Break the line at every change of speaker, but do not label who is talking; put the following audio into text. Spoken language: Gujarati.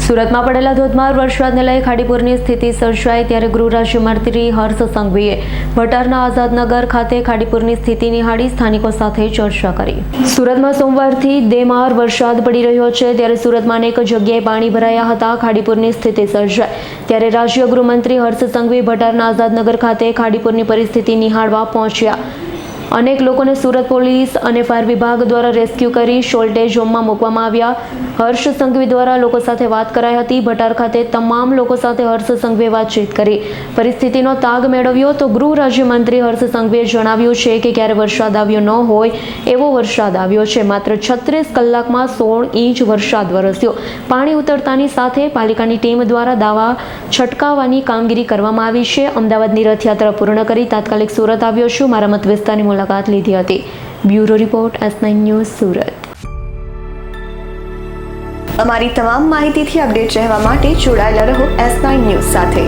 સુરતમાં પડેલા ધોધમાર વરસાદને લઈ ખાડીપુરની સ્થિતિ સર્જાઈ ત્યારે ગૃહ રાજ્યમંત્રી હર્ષ સંઘવીએ ભટારના આઝાદનગર ખાતે ખાડીપુરની સ્થિતિ નિહાળી સ્થાનિકો સાથે ચર્ચા કરી। સુરતમાં સોમવારથી ધોધમાર વરસાદ પડી રહ્યો છે ત્યારે સુરતમાં અનેક જગ્યાએ પાણી ભરાયા હતા। ખાડીપુરની સ્થિતિ સર્જાઈ ત્યારે રાજ્ય ગૃહમંત્રી હર્ષ સંઘવી ભટારના આઝાદનગર ખાતે ખાડીપુરની પરિસ્થિતિ નિહાળવા પહોંચ્યા। અનેક લોકોને સુરત પોલીસ અને ફાયર વિભાગ દ્વારા રેસ્ક્યુ કરી શોલ્ટેજ હોમમાં મૂકવામાં આવ્યા। હર્ષ સંઘવી દ્વારા લોકો સાથે વાત કરાઈ હતી। ભટાર ખાતે તમામ લોકો સાથે હર્ષ સંઘવીએ વાતચીત કરી પરિસ્થિતિનો તાગ મેળવ્યો તો ગૃહ રાજ્યમંત્રી હર્ષ સંઘવીએ જણાવ્યું છે કે ક્યારે વરસાદ આવ્યો ન હોય એવો વરસાદ આવ્યો છે। માત્ર 36 કલાકમાં 16 ઇંચ વરસાદ વરસ્યો। પાણી ઉતરતાની સાથે પાલિકાની ટીમ દ્વારા દાવા છટકાવવાની કામગીરી કરવામાં આવી છે। અમદાવાદની રથયાત્રા પૂર્ણ કરી તાત્કાલિક સુરત આવ્યો છું। મારા મત વિસ્તારની મુલાકાત લીધી હતી। Bureau report S9 news Surat.
અમારી તમામ માહિતીથી અપડેટ રહેવા માટે જોડાયેલા રહો S9 ન્યૂઝ સાથે।